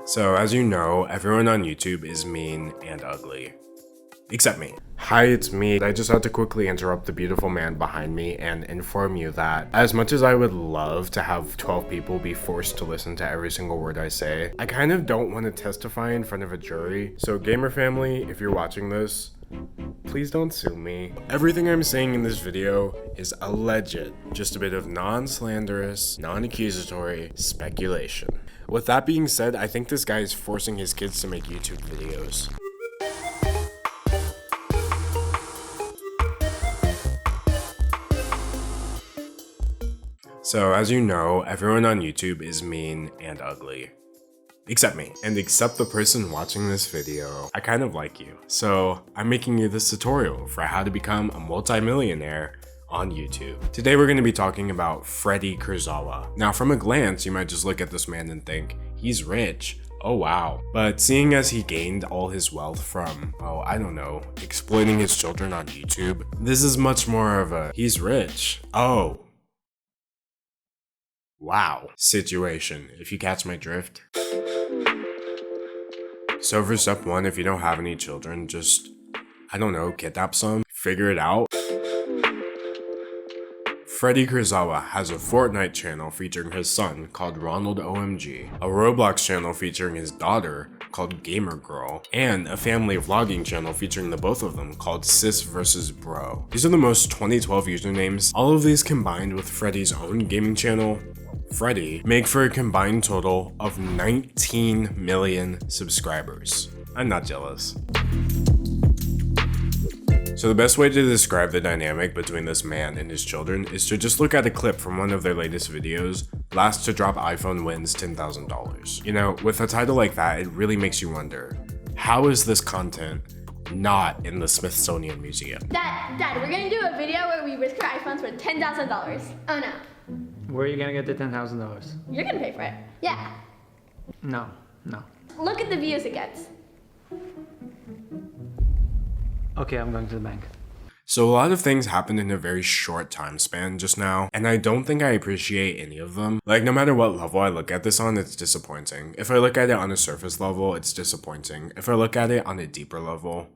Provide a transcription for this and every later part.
So as you know, everyone on YouTube is mean and ugly. Except me. Hi, it's me. I just had to quickly interrupt the beautiful man behind me and inform you that as much as I would love to have 12 people be forced to listen to every single word I say, I kind of don't want to testify in front of a jury. So gamer family, if you're watching this, please don't sue me. Everything I'm saying in this video is alleged, just a bit of non-slanderous, non-accusatory speculation. With that being said, I think this guy is forcing his kids to make YouTube videos. So as you know, everyone on YouTube is mean and ugly. Except me. And except the person watching this video, I kind of like you. So I'm making you this tutorial for how to become a multi-millionaire on YouTube. Today we're going to be talking about Freddy Kurzawa. Now from a glance, you might just look at this man and think, he's rich. Oh wow. But seeing as he gained all his wealth from, I don't know, exploiting his children on YouTube, this is much more of a, he's rich. Oh. Wow situation, if you catch my drift. So for step one, if you don't have any children, just, I don't know, kidnap some, figure it out. Freddy Kurzawa has a Fortnite channel featuring his son called Ronald OMG, a Roblox channel featuring his daughter called Gamer Girl, and a family vlogging channel featuring the both of them called Sis vs Bro. These are the most 2012 usernames. All of these combined with Freddy's own gaming channel, Freddy, make for a combined total of 19 million subscribers. I'm not jealous. So the best way to describe the dynamic between this man and his children is to just look at a clip from one of their latest videos, last to drop iPhone wins $10,000. You know, with a title like that, it really makes you wonder, how is this content not in the Smithsonian Museum? Dad, we're gonna do a video where we risk our iPhones for $10,000. Oh no. Where are you gonna get the $10,000? You're gonna pay for it. Yeah. No. Look at the views it gets. Okay, I'm going to the bank. So a lot of things happened in a very short time span just now, and I don't think I appreciate any of them. Like, no matter what level I look at this on, it's disappointing. If I look at it on a surface level, it's disappointing. If I look at it on a deeper level,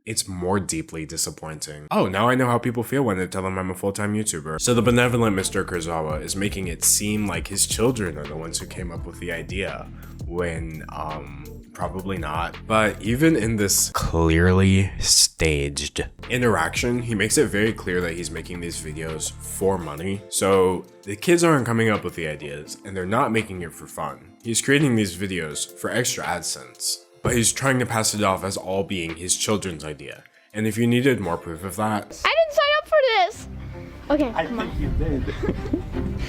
it's more deeply disappointing. Oh, now I know how people feel when I tell them I'm a full-time YouTuber. So the benevolent Mr. Kurzawa is making it seem like his children are the ones who came up with the idea, when, probably not. But even in this clearly staged interaction, he makes it very clear that he's making these videos for money. So the kids aren't coming up with the ideas, and they're not making it for fun. He's creating these videos for extra AdSense, but he's trying to pass it off as all being his children's idea. And if you needed more proof of that, I didn't sign up for this. Okay, I come think on. you did.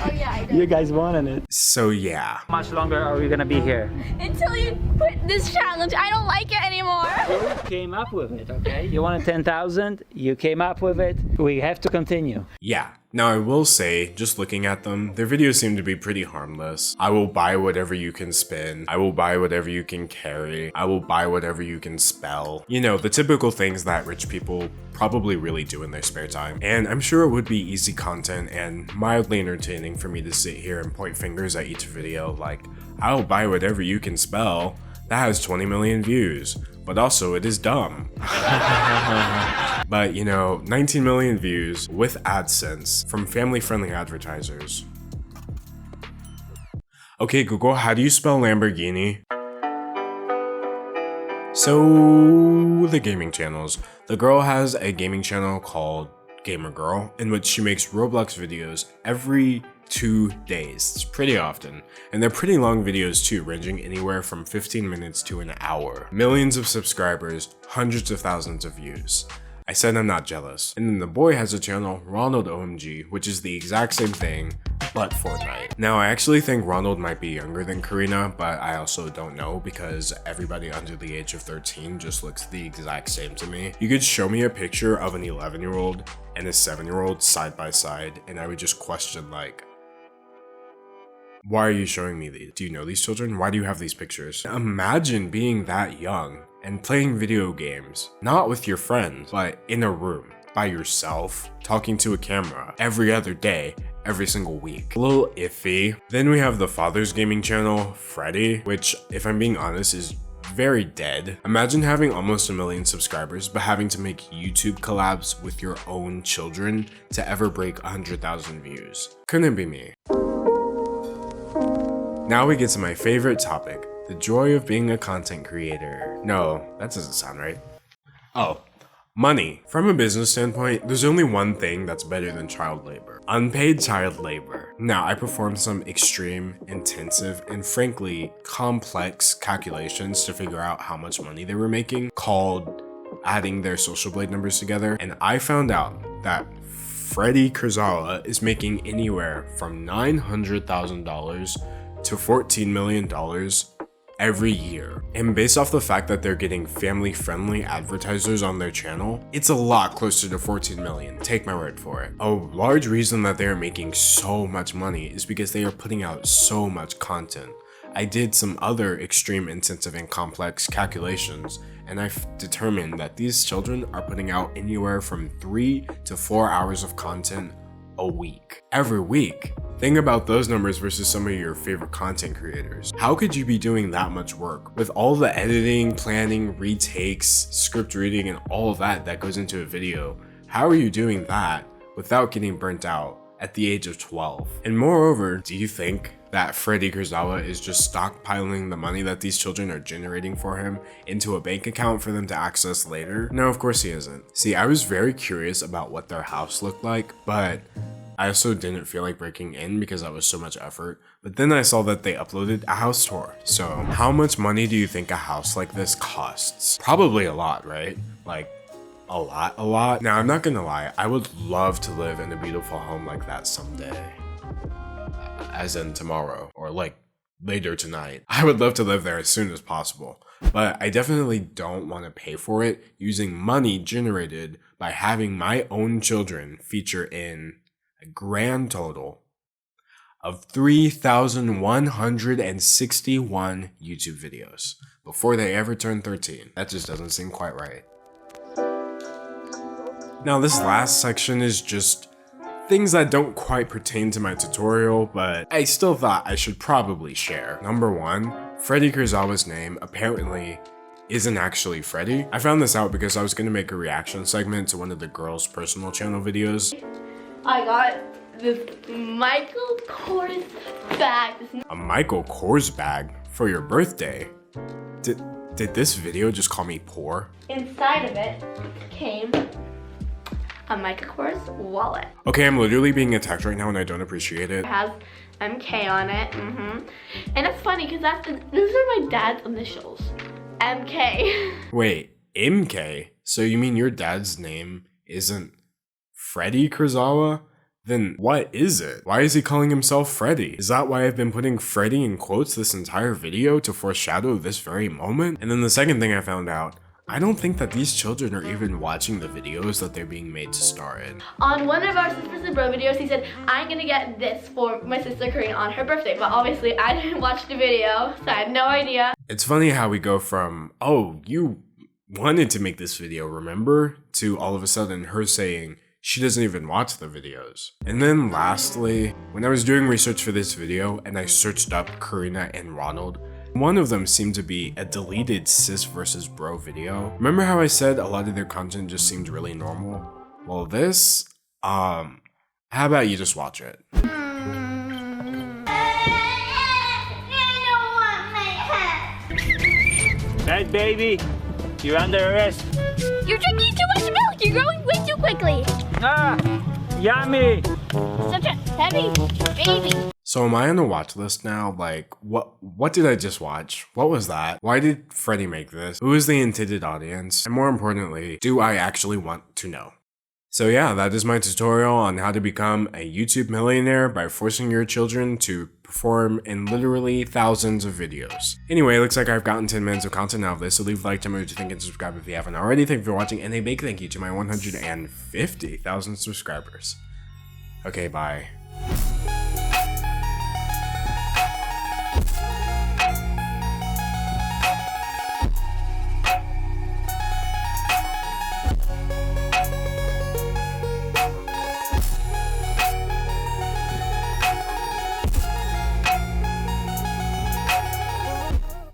Oh yeah, I did. You guys wanted it. so yeah. How much longer are we gonna be here? Until you quit this challenge, I don't like it anymore. You came up with it, okay? You wanted 10,000, you came up with it. We have to continue. Yeah. Now I will say, just looking at them, their videos seem to be pretty harmless. I will buy whatever you can spin. I will buy whatever you can carry. I will buy whatever you can spell. You know, the typical things that rich people probably really do in their spare time. And I'm sure it would be easy content and mildly entertaining for me to sit here and point fingers at each video like, I'll buy whatever you can spell. That has 20 million views. But also it is dumb. But you know, 19 million views with AdSense from family-friendly advertisers. Okay Google, how do you spell Lamborghini? So the gaming channels. The girl has a gaming channel called Gamer Girl, in which she makes Roblox videos every 2 days. It's pretty often. And they're pretty long videos too, ranging anywhere from 15 minutes to an hour. Millions of subscribers, hundreds of thousands of views. I said I'm not jealous. And then the boy has a channel, Ronald OMG, which is the exact same thing, but Fortnite. Now I actually think Ronald might be younger than Karina, but I also don't know because everybody under the age of 13 just looks the exact same to me. You could show me a picture of an 11-year-old and a 7-year-old side by side, and I would just question like, why are you showing me these? Do you know these children? Why do you have these pictures? Imagine being that young and playing video games, not with your friends, but in a room by yourself, talking to a camera every other day, every single week. A little iffy. Then we have the father's gaming channel, Freddy, which, if I'm being honest, is very dead. Imagine having almost 1 million subscribers, but having to make YouTube collabs with your own children to ever break 100,000 views. Couldn't be me. Now we get to my favorite topic, the joy of being a content creator. No, that doesn't sound right. Oh, money. From a business standpoint, there's only one thing that's better than child labor. Unpaid child labor. Now, I performed some extreme, intensive, and frankly, complex calculations to figure out how much money they were making, called adding their social blade numbers together, and I found out that Freddy Kurzawa is making anywhere from $900,000 to $14 million every year. And based off the fact that they're getting family-friendly advertisers on their channel, it's a lot closer to 14 million, take my word for it. A large reason that they're making so much money is because they are putting out so much content. I did some other extreme, intensive, and complex calculations, and I've determined that these children are putting out anywhere from 3 to 4 hours of content a week. Every week. Think about those numbers versus some of your favorite content creators. How could you be doing that much work? With all the editing, planning, retakes, script reading, and all of that goes into a video, how are you doing that without getting burnt out at the age of 12? And moreover, do you think that Freddy Kurzawa is just stockpiling the money that these children are generating for him into a bank account for them to access later? No, of course he isn't. See, I was very curious about what their house looked like, but I also didn't feel like breaking in because that was so much effort. But then I saw that they uploaded a house tour. So how much money do you think a house like this costs? Probably a lot, right? Like a lot. Now, I'm not gonna lie, I would love to live in a beautiful home like that someday. As in tomorrow, or like later tonight. I would love to live there as soon as possible. But I definitely don't want to pay for it using money generated by having my own children feature in a grand total of 3,161 YouTube videos before they ever turn 13. That just doesn't seem quite right. Now, this last section is just things that don't quite pertain to my tutorial, but I still thought I should probably share. Number 1, Freddy Kurzawa's name apparently isn't actually Freddy. I found this out because I was going to make a reaction segment to one of the girls' personal channel videos. I got this Michael Kors bag. A Michael Kors bag for your birthday? Did this video just call me poor? Inside of it came a Michael Kors wallet. Okay, I'm literally being attacked right now and I don't appreciate it. It has MK on it, And it's funny because those are my dad's initials, MK. Wait, MK? So you mean your dad's name isn't Freddy Kurzawa? Then what is it? Why is he calling himself Freddy? Is that why I've been putting Freddy in quotes this entire video to foreshadow this very moment? And then the second thing I found out, I don't think that these children are even watching the videos that they're being made to star in. On one of our Sisters and Bro videos, he said, I'm gonna get this for my sister Karina on her birthday, but obviously I didn't watch the video, so I have no idea. It's funny how we go from, oh, you wanted to make this video, remember? To all of a sudden her saying she doesn't even watch the videos. And then lastly, when I was doing research for this video and I searched up Karina and Ronald, one of them seemed to be a deleted sis versus bro video. Remember how I said a lot of their content just seemed really normal? Well, this, how about you just watch it? Hey, baby, you're under arrest. You're drinking too much milk. You're growing way too quickly. Ah, yummy. Such a heavy baby. So am I on the watch list now? Like, what did I just watch? What was that? Why did Freddy make this? Who is the intended audience? And more importantly, do I actually want to know? So yeah, that is my tutorial on how to become a YouTube millionaire by forcing your children to perform in literally thousands of videos. Anyway, looks like I've gotten 10 minutes of content out of this, so leave a like, tell me what you think, and subscribe if you haven't already. Thank you for watching, and a big thank you to my 150,000 subscribers. Okay, bye.